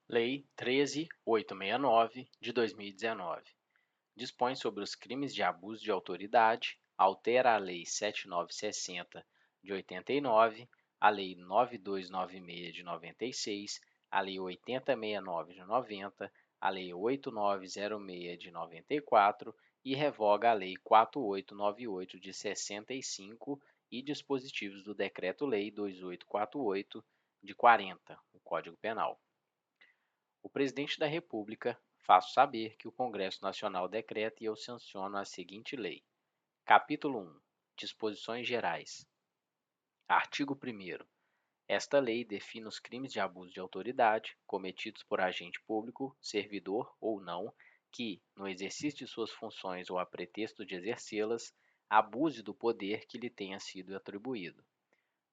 Lei 13.869, de 2019, dispõe sobre os crimes de abuso de autoridade, altera a Lei 7960, de 89, a Lei 9296, de 96, a Lei 8069, de 90, a Lei 8906, de 94 e revoga a Lei 4898, de 65 e dispositivos do Decreto-Lei 2848, de 40, o Código Penal. O Presidente da República faço saber que o Congresso Nacional decreta e eu sanciono a seguinte lei. Capítulo 1. Disposições Gerais. Artigo 1º. Esta lei define os crimes de abuso de autoridade cometidos por agente público, servidor ou não, que, no exercício de suas funções ou a pretexto de exercê-las, abuse do poder que lhe tenha sido atribuído.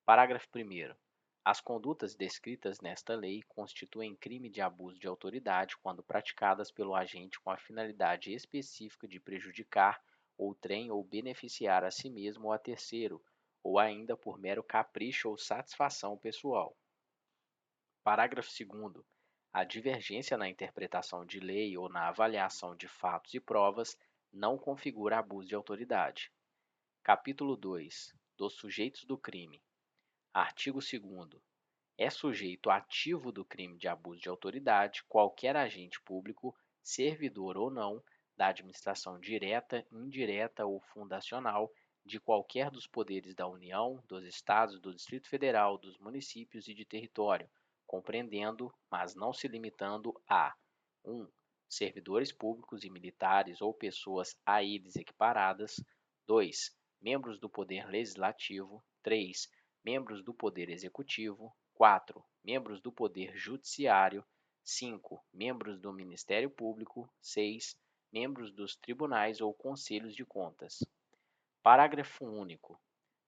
Parágrafo 1º. As condutas descritas nesta lei constituem crime de abuso de autoridade quando praticadas pelo agente com a finalidade específica de prejudicar outrem ou beneficiar a si mesmo ou a terceiro, ou ainda por mero capricho ou satisfação pessoal. Parágrafo 2º. A divergência na interpretação de lei ou na avaliação de fatos e provas não configura abuso de autoridade. Capítulo 2. Dos sujeitos do crime. Artigo 2º. É sujeito ativo do crime de abuso de autoridade qualquer agente público, servidor ou não, da administração direta, indireta ou fundacional, de qualquer dos poderes da União, dos Estados, do Distrito Federal, dos municípios e de território, compreendendo, mas não se limitando a 1. Servidores públicos e militares ou pessoas a eles equiparadas. 2. Membros do Poder Legislativo. 3. Membros do Poder Executivo. 4. Membros do Poder Judiciário. 5. Membros do Ministério Público. 6. Membros dos tribunais ou conselhos de contas. Parágrafo único.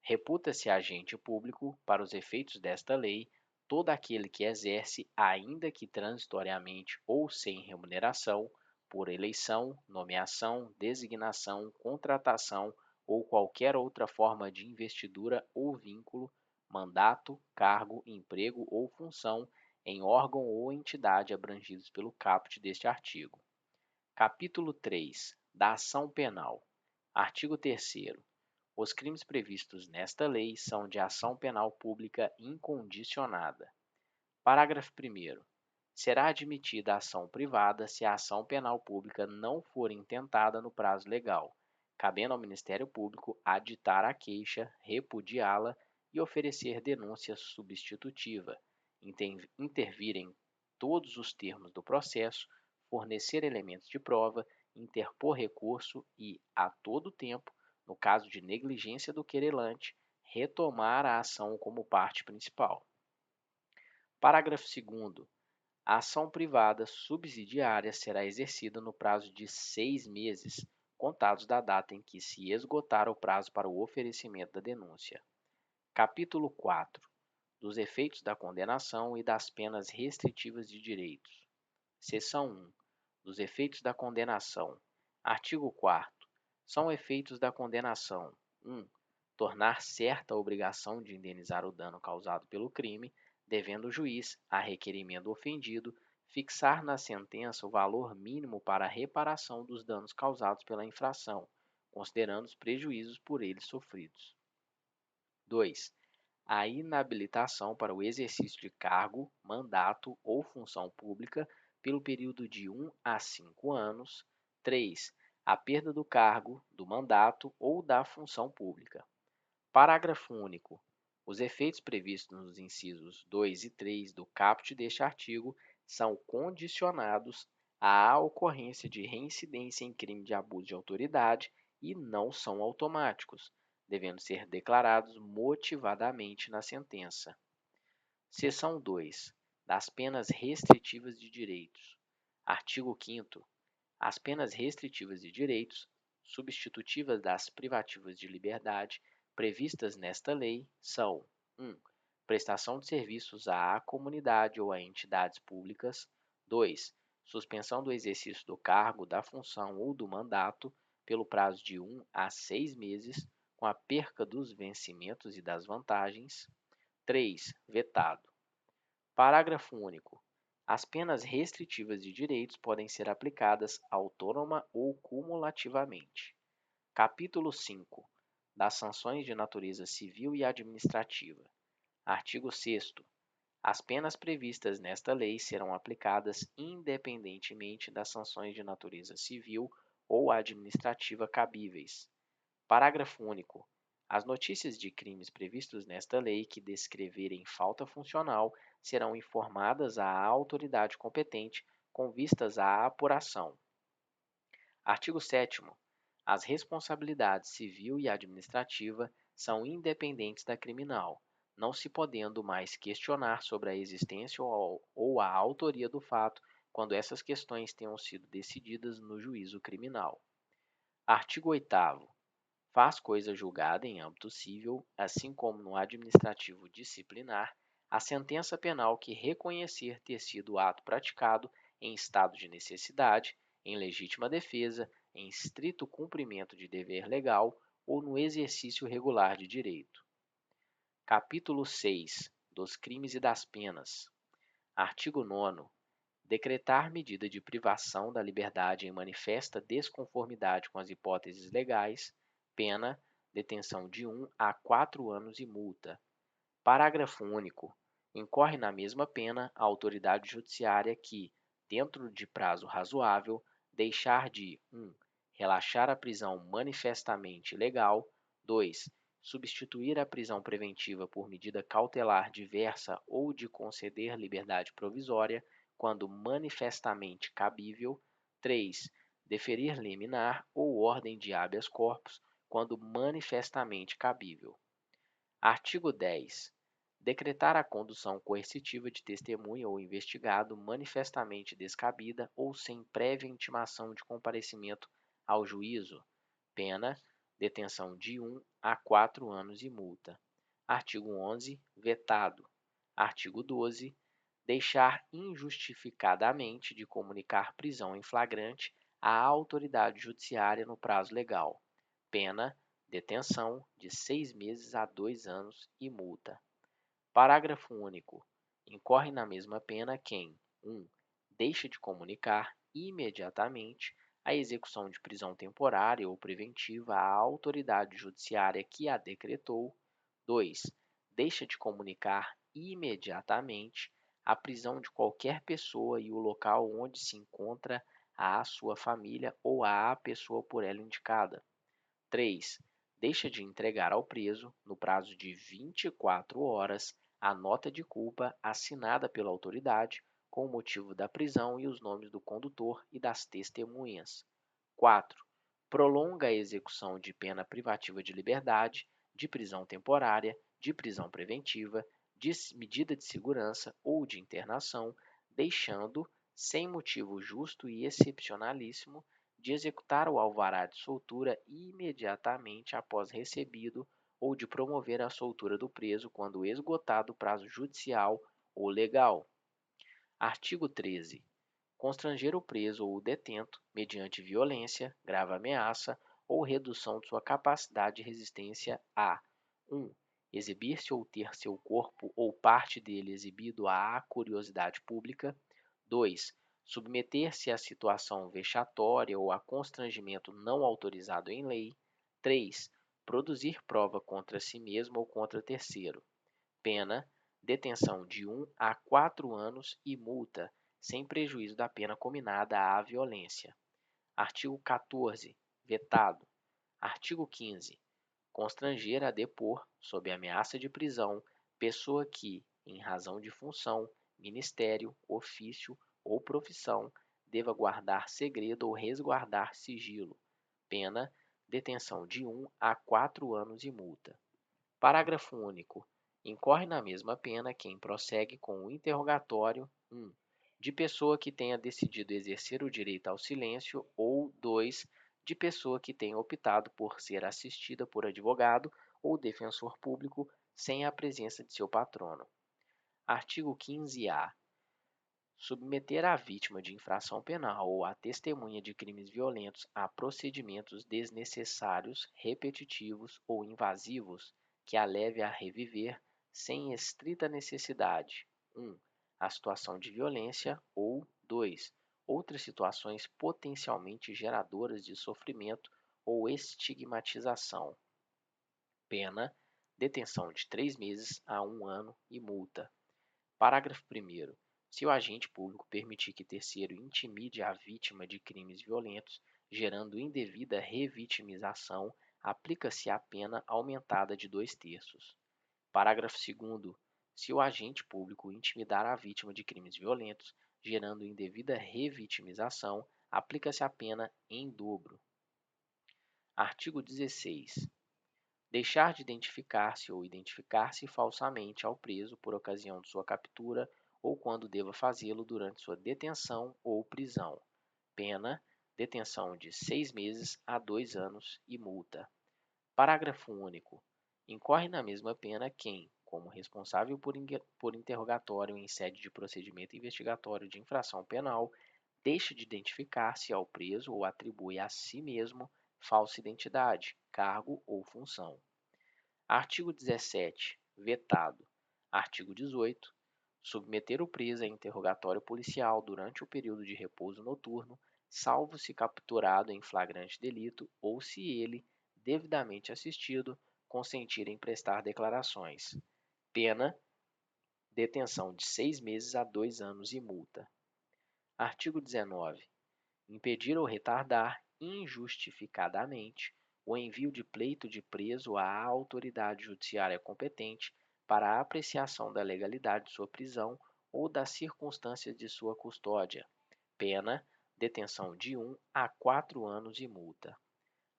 Reputa-se agente público, para os efeitos desta lei, todo aquele que exerce, ainda que transitoriamente ou sem remuneração, por eleição, nomeação, designação, contratação ou qualquer outra forma de investidura ou vínculo, mandato, cargo, emprego ou função em órgão ou entidade abrangidos pelo caput deste artigo. Capítulo 3. Da ação penal. Artigo 3º. Os crimes previstos nesta lei são de ação penal pública incondicionada. Parágrafo 1º. Será admitida a ação privada se a ação penal pública não for intentada no prazo legal, cabendo ao Ministério Público aditar a queixa, repudiá-la e oferecer denúncia substitutiva, intervir em todos os termos do processo, fornecer elementos de prova, interpor recurso e, a todo tempo, no caso de negligência do querelante, retomar a ação como parte principal. Parágrafo 2º. A ação privada subsidiária será exercida no prazo de 6 meses, contados da data em que se esgotar o prazo para o oferecimento da denúncia. Capítulo 4. Dos efeitos da condenação e das penas restritivas de direitos. Seção 1. Dos efeitos da condenação. Artigo 4º. São efeitos da condenação: 1. Tornar certa a obrigação de indenizar o dano causado pelo crime, devendo o juiz, a requerimento do ofendido, fixar na sentença o valor mínimo para a reparação dos danos causados pela infração, considerando os prejuízos por ele sofridos. 2. A inabilitação para o exercício de cargo, mandato ou função pública pelo período de 1 a 5 anos. 3. A perda do cargo, do mandato ou da função pública. Parágrafo único. Os efeitos previstos nos incisos 2 e 3 do caput deste artigo são condicionados à ocorrência de reincidência em crime de abuso de autoridade e não são automáticos, devendo ser declarados motivadamente na sentença. Seção 2. Das penas restritivas de direitos. Artigo 5º. As penas restritivas de direitos, substitutivas das privativas de liberdade, previstas nesta lei são: 1. Prestação de serviços à comunidade ou a entidades públicas. 2. Suspensão do exercício do cargo, da função ou do mandato pelo prazo de 1 a 6 meses, com a perca dos vencimentos e das vantagens. 3. Vetado. Parágrafo único. As penas restritivas de direitos podem ser aplicadas autônoma ou cumulativamente. Capítulo 5. Das sanções de natureza civil e administrativa. Artigo 6º. As penas previstas nesta lei serão aplicadas independentemente das sanções de natureza civil ou administrativa cabíveis. Parágrafo único. As notícias de crimes previstos nesta lei que descreverem falta funcional serão informadas à autoridade competente com vistas à apuração. Artigo 7º. As responsabilidades civil e administrativa são independentes da criminal, não se podendo mais questionar sobre a existência ou a autoria do fato quando essas questões tenham sido decididas no juízo criminal. Artigo 8º. Faz coisa julgada em âmbito civil, assim como no administrativo disciplinar, a sentença penal que reconhecer ter sido o ato praticado em estado de necessidade, em legítima defesa, em estrito cumprimento de dever legal ou no exercício regular de direito. Capítulo 6. Dos crimes e das penas. Artigo 9º. Decretar medida de privação da liberdade em manifesta desconformidade com as hipóteses legais, pena, detenção de 1 a 4 anos e multa. Parágrafo único. Incorre na mesma pena a autoridade judiciária que, dentro de prazo razoável, deixar de 1. Relaxar a prisão manifestamente ilegal, 2. Substituir a prisão preventiva por medida cautelar diversa ou de conceder liberdade provisória, quando manifestamente cabível, 3. Deferir liminar ou ordem de habeas corpus, quando manifestamente cabível. Artigo 10. Decretar a condução coercitiva de testemunha ou investigado manifestamente descabida ou sem prévia intimação de comparecimento ao juízo. Pena, detenção de 1 a 4 anos e multa. Artigo 11. Vetado. Artigo 12. Deixar injustificadamente de comunicar prisão em flagrante à autoridade judiciária no prazo legal. Pena, detenção de 6 meses a 2 anos e multa. Parágrafo único. Incorre na mesma pena quem 1. Deixa de comunicar imediatamente a execução de prisão temporária ou preventiva à autoridade judiciária que a decretou. 2. Deixa de comunicar imediatamente a prisão de qualquer pessoa e o local onde se encontra à sua família ou à pessoa por ela indicada. 3. Deixa de entregar ao preso, no prazo de 24 horas, a nota de culpa assinada pela autoridade com o motivo da prisão e os nomes do condutor e das testemunhas. 4. Prolonga a execução de pena privativa de liberdade, de prisão temporária, de prisão preventiva, de medida de segurança ou de internação, deixando, sem motivo justo e excepcionalíssimo, de executar o alvará de soltura imediatamente após recebido ou de promover a soltura do preso quando esgotado o prazo judicial ou legal. Artigo 13. Constranger o preso ou o detento, mediante violência, grave ameaça ou redução de sua capacidade de resistência a 1. Exibir-se ou ter seu corpo ou parte dele exibido à curiosidade pública. 2. Submeter-se a situação vexatória ou a constrangimento não autorizado em lei. 3. Produzir prova contra si mesmo ou contra terceiro. Pena, detenção de 1 a 4 anos e multa, sem prejuízo da pena cominada à violência. Artigo 14. Vetado. Artigo 15. Constranger a depor, sob ameaça de prisão, pessoa que, em razão de função, ministério, ofício ou profissão, deva guardar segredo ou resguardar sigilo. Pena, detenção de 1 a 4 anos e multa. Parágrafo único. Incorre na mesma pena quem prossegue com o interrogatório 1. De pessoa que tenha decidido exercer o direito ao silêncio ou 2. De pessoa que tenha optado por ser assistida por advogado ou defensor público sem a presença de seu patrono. Artigo 15-A. Submeter a vítima de infração penal ou a testemunha de crimes violentos a procedimentos desnecessários, repetitivos ou invasivos que a leve a reviver sem estrita necessidade. 1. a situação de violência ou 2. Outras situações potencialmente geradoras de sofrimento ou estigmatização. Pena: detenção de 3 meses a 1 ano e multa. Parágrafo 1º. Se o agente público permitir que terceiro intimide a vítima de crimes violentos, gerando indevida revitimização, aplica-se a pena aumentada de 2/3. Parágrafo 2º. Se o agente público intimidar a vítima de crimes violentos, gerando indevida revitimização, aplica-se a pena em dobro. Artigo 16. Deixar de identificar-se ou identificar-se falsamente ao preso por ocasião de sua captura ou quando deva fazê-lo durante sua detenção ou prisão. Pena: detenção de 6 meses a 2 anos e multa. Parágrafo único. Incorre na mesma pena quem, como responsável por interrogatório em sede de procedimento investigatório de infração penal, deixa de identificar-se ao preso ou atribui a si mesmo falsa identidade, cargo ou função. Artigo 17. Vetado. Artigo 18. Submeter o preso a interrogatório policial durante o período de repouso noturno, salvo se capturado em flagrante delito ou se ele, devidamente assistido, consentir em prestar declarações. Pena: detenção de 6 meses a 2 anos e multa. Artigo 19. Impedir ou retardar injustificadamente o envio de pleito de preso à autoridade judiciária competente para a apreciação da legalidade de sua prisão ou das circunstâncias de sua custódia. Pena: detenção de 1 a 4 anos e multa.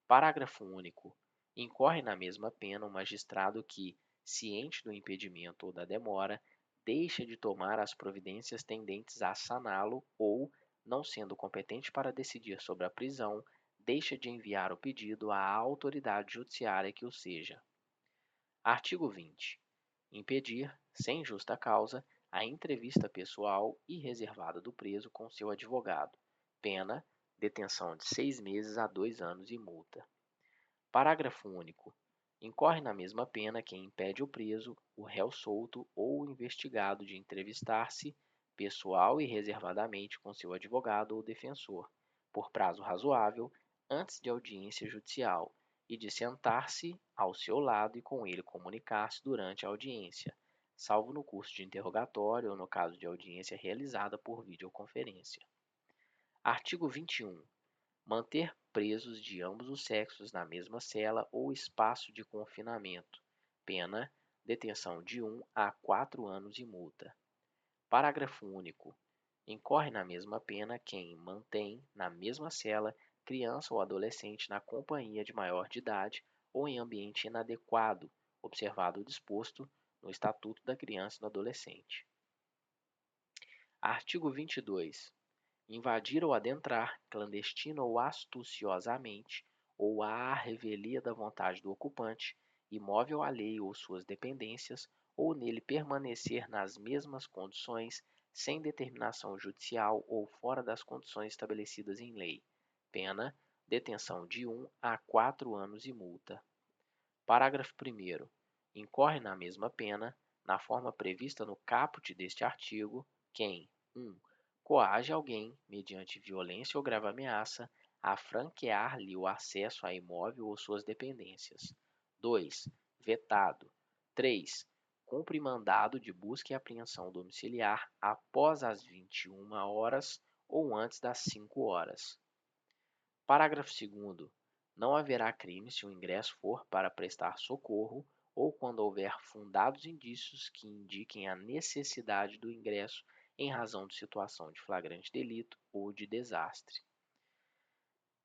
Parágrafo único. Incorre na mesma pena o magistrado que, ciente do impedimento ou da demora, deixa de tomar as providências tendentes a saná-lo ou, não sendo competente para decidir sobre a prisão, deixa de enviar o pedido à autoridade judiciária que o seja. Artigo 20. Impedir, sem justa causa, a entrevista pessoal e reservada do preso com seu advogado. Pena: detenção de 6 meses a 2 anos e multa. Parágrafo único. Incorre na mesma pena quem impede o preso, o réu solto ou o investigado de entrevistar-se, pessoal e reservadamente com seu advogado ou defensor, por prazo razoável, antes de audiência judicial, e de sentar-se ao seu lado e com ele comunicar-se durante a audiência, salvo no curso de interrogatório ou no caso de audiência realizada por videoconferência. Artigo 21. Manter presos de ambos os sexos na mesma cela ou espaço de confinamento. Pena: detenção de 1 a 4 anos e multa. Parágrafo único. Incorre na mesma pena quem mantém, na mesma cela, criança ou adolescente na companhia de maior de idade ou em ambiente inadequado, observado o disposto no Estatuto da Criança e do Adolescente. Artigo 22. Invadir ou adentrar, clandestina ou astuciosamente, ou à revelia da vontade do ocupante, imóvel alheio ou suas dependências, ou nele permanecer nas mesmas condições, sem determinação judicial ou fora das condições estabelecidas em lei. Pena: detenção de 1 a 4 anos e multa. Parágrafo 1º. Incorre na mesma pena, na forma prevista no caput deste artigo, quem 1. Coage alguém, mediante violência ou grave ameaça, a franquear-lhe o acesso a imóvel ou suas dependências. 2. Vetado. 3. Cumpre mandado de busca e apreensão domiciliar após as 21 horas ou antes das 5 horas. Parágrafo 2º. Não haverá crime se o ingresso for para prestar socorro ou quando houver fundados indícios que indiquem a necessidade do ingresso em razão de situação de flagrante delito ou de desastre.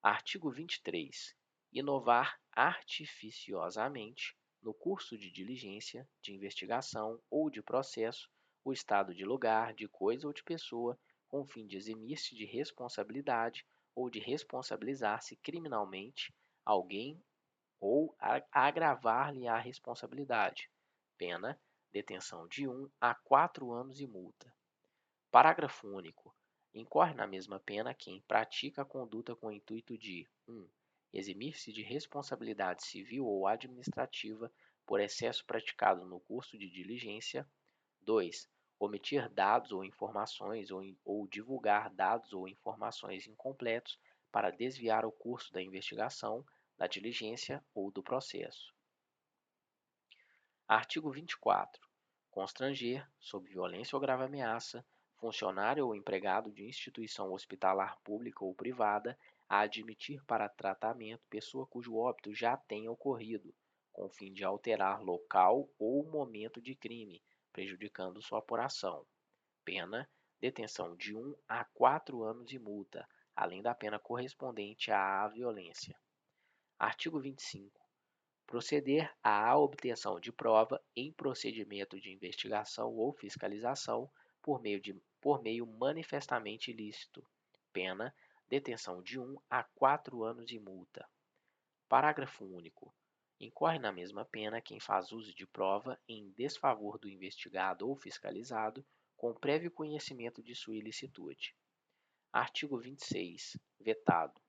Artigo 23. Inovar artificiosamente, no curso de diligência, de investigação ou de processo, o estado de lugar, de coisa ou de pessoa, com o fim de eximir-se de responsabilidade ou de responsabilizar-se criminalmente alguém ou agravar-lhe a responsabilidade. Pena: detenção de 1 a 4 anos e multa. Parágrafo único. Incorre na mesma pena quem pratica a conduta com o intuito de 1. Eximir-se de responsabilidade civil ou administrativa por excesso praticado no curso de diligência. 2. omitir dados ou informações ou divulgar dados ou informações incompletos para desviar o curso da investigação, da diligência ou do processo. Artigo 24. Constranger, sob violência ou grave ameaça, funcionário ou empregado de instituição hospitalar pública ou privada a admitir para tratamento pessoa cujo óbito já tenha ocorrido, com o fim de alterar local ou momento de crime, prejudicando sua apuração. Pena: detenção de 1 a 4 anos e multa, além da pena correspondente à violência. Artigo 25. Proceder à obtenção de prova em procedimento de investigação ou fiscalização por meio manifestamente ilícito. Pena: detenção de 1 a 4 anos e multa. Parágrafo único. Incorre na mesma pena quem faz uso de prova em desfavor do investigado ou fiscalizado, com prévio conhecimento de sua ilicitude. Artigo 26. Vetado.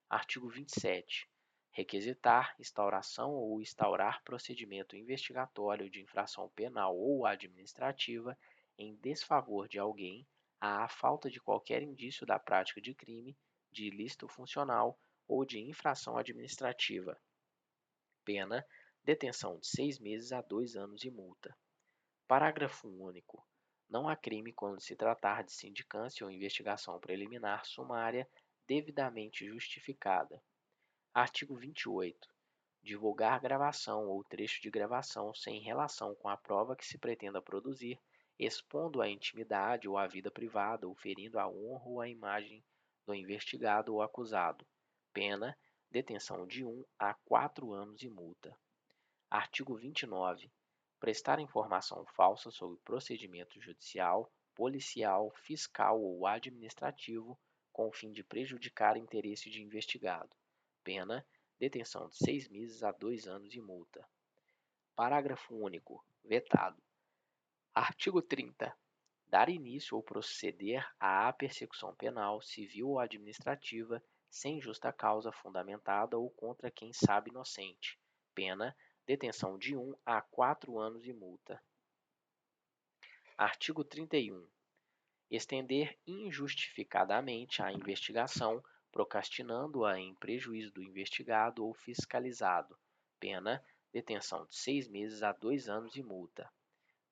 Artigo 27. Requisitar, instauração ou instaurar procedimento investigatório de infração penal ou administrativa em desfavor de alguém, à falta de qualquer indício da prática de crime, de ilícito funcional ou de infração administrativa. Pena: detenção de 6 meses a 2 anos e multa. Parágrafo único. Não há crime quando se tratar de sindicância ou investigação preliminar sumária devidamente justificada. Artigo 28. Divulgar gravação ou trecho de gravação sem relação com a prova que se pretenda produzir, expondo a intimidade ou a vida privada ou ferindo a honra ou a imagem do investigado ou acusado. Pena: detenção de 1 a 4 anos e multa. Artigo 29. Prestar informação falsa sobre procedimento judicial, policial, fiscal ou administrativo com o fim de prejudicar interesse de investigado. Pena: detenção de 6 meses a 2 anos e multa. Parágrafo único. Vetado. Artigo 30. Dar início ou proceder à persecução penal, civil ou administrativa sem justa causa fundamentada ou contra quem sabe inocente. Pena: detenção de 1 a 4 anos e multa. Artigo 31. Estender injustificadamente a investigação, procrastinando-a em prejuízo do investigado ou fiscalizado. Pena: detenção de 6 meses a 2 anos e multa.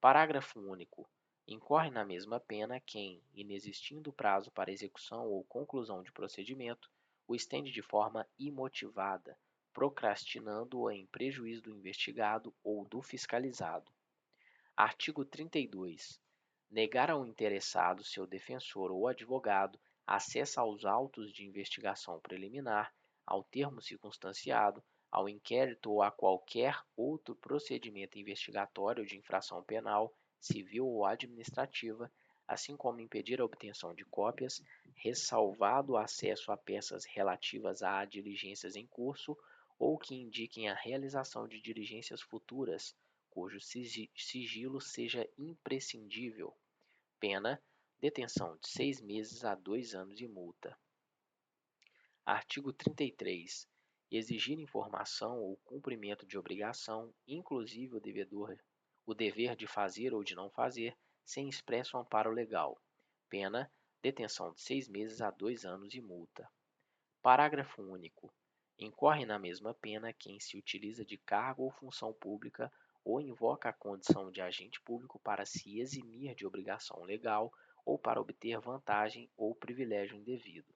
Parágrafo único. Incorre na mesma pena quem, inexistindo prazo para execução ou conclusão de procedimento, o estende de forma imotivada, procrastinando-o em prejuízo do investigado ou do fiscalizado. Artigo 32. Negar ao interessado, seu defensor ou advogado acesso aos autos de investigação preliminar, ao termo circunstanciado, ao inquérito ou a qualquer outro procedimento investigatório de infração penal, civil ou administrativa, assim como impedir a obtenção de cópias, ressalvado o acesso a peças relativas a diligências em curso ou que indiquem a realização de diligências futuras, cujo sigilo seja imprescindível. Pena: detenção de 6 meses a 2 anos e multa. Artigo 33. Exigir informação ou cumprimento de obrigação, inclusive o dever de fazer ou de não fazer, sem expresso amparo legal. Pena: detenção de 6 meses a 2 anos e multa. Parágrafo único. Incorre na mesma pena quem se utiliza de cargo ou função pública ou invoca a condição de agente público para se eximir de obrigação legal ou para obter vantagem ou privilégio indevido.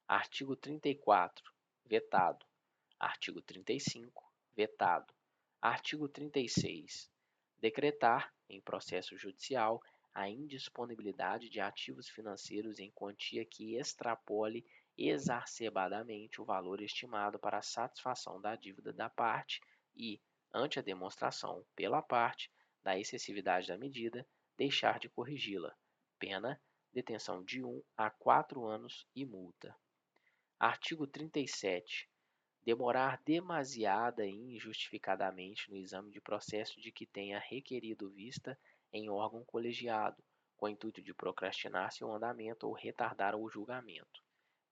Artigo 34. Vetado. Artigo 35. Vetado. Artigo 36. Decretar, em processo judicial, a indisponibilidade de ativos financeiros em quantia que extrapole exacerbadamente o valor estimado para a satisfação da dívida da parte e, ante a demonstração pela parte da excessividade da medida, deixar de corrigi-la. Pena: detenção de 1 a 4 anos e multa. Artigo 37. Demorar demasiada e injustificadamente no exame de processo de que tenha requerido vista em órgão colegiado, com o intuito de procrastinar seu andamento ou retardar o julgamento.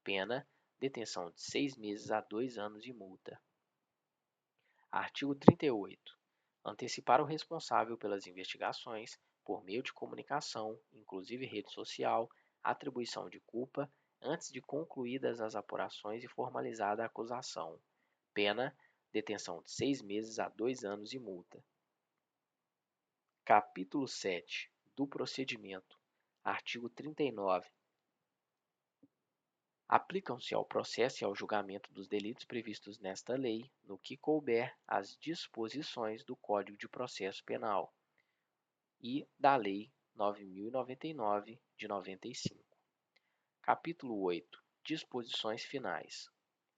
Pena: detenção de 6 meses a 2 anos e multa. Artigo 38. Antecipar o responsável pelas investigações, por meio de comunicação, inclusive rede social, atribuição de culpa, antes de concluídas as apurações e formalizada a acusação. Pena: detenção de 6 meses a 2 anos e multa. Capítulo 7 do procedimento. Artigo 39. Aplicam-se ao processo e ao julgamento dos delitos previstos nesta lei, no que couber, as disposições do Código de Processo Penal e da Lei 9.099, de 95. Capítulo 8. Disposições finais.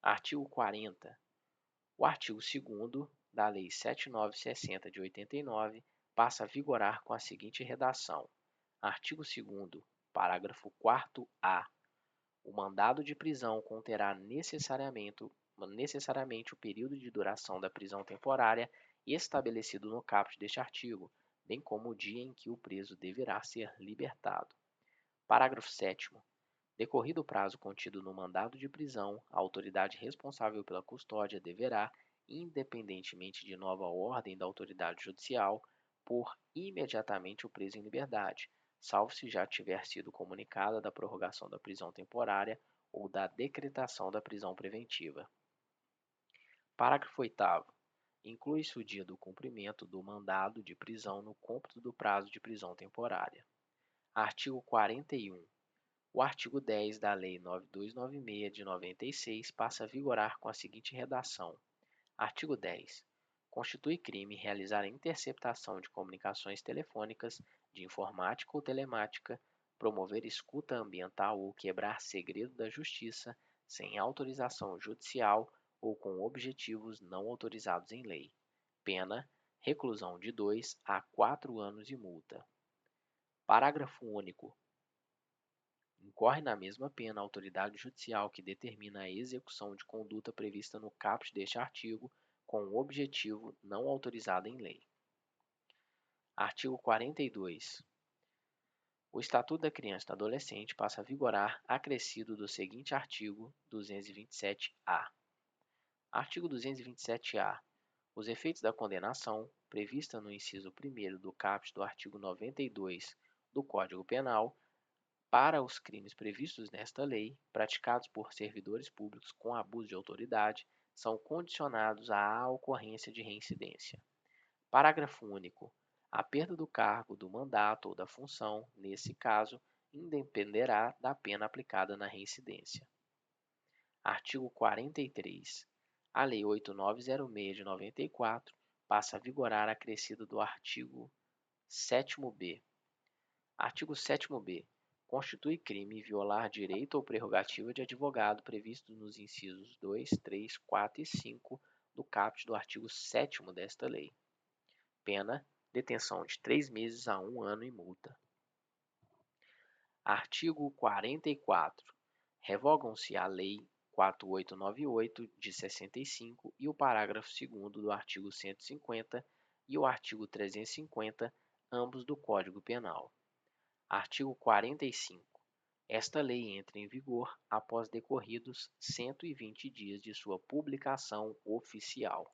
Artigo 40. O artigo 2º da Lei 7.960, de 89, passa a vigorar com a seguinte redação: Artigo 2º, parágrafo 4º-A. O mandado de prisão conterá necessariamente o período de duração da prisão temporária estabelecido no caput deste artigo, bem como o dia em que o preso deverá ser libertado. Parágrafo 7º. Decorrido o prazo contido no mandado de prisão, a autoridade responsável pela custódia deverá, independentemente de nova ordem da autoridade judicial, pôr imediatamente o preso em liberdade, salvo se já tiver sido comunicada da prorrogação da prisão temporária ou da decretação da prisão preventiva. Parágrafo 8º. Inclui-se o dia do cumprimento do mandado de prisão no cômputo do prazo de prisão temporária. Artigo 41. O artigo 10 da Lei 9296, de 96, passa a vigorar com a seguinte redação: Artigo 10. Constitui crime realizar a interceptação de comunicações telefônicas, de informática ou telemática, promover escuta ambiental ou quebrar segredo da justiça sem autorização judicial ou com objetivos não autorizados em lei. Pena: reclusão de 2 a 4 anos e multa. Parágrafo único. Incorre na mesma pena a autoridade judicial que determina a execução de conduta prevista no caput deste artigo com o objetivo não autorizado em lei. Artigo 42. O Estatuto da Criança e do Adolescente passa a vigorar acrescido do seguinte artigo 227-A. Artigo 227-A. Os efeitos da condenação, prevista no inciso 1º do caput do artigo 92 do Código Penal, para os crimes previstos nesta lei, praticados por servidores públicos com abuso de autoridade, são condicionados à ocorrência de reincidência. Parágrafo único. A perda do cargo, do mandato ou da função, nesse caso, independerá da pena aplicada na reincidência. Artigo 43. A Lei 8906, de 94, passa a vigorar acrescido do artigo 7º-B. Artigo 7º-B. Constitui crime violar direito ou prerrogativa de advogado previsto nos incisos 2, 3, 4 e 5 do caput do artigo 7º desta lei. Pena: detenção de 3 meses a 1 ano e multa. Artigo 44. Revogam-se a Lei 4898, de 65, e o parágrafo 2º do artigo 150 e o artigo 350, ambos do Código Penal. Artigo 45. Esta lei entra em vigor após decorridos 120 dias de sua publicação oficial.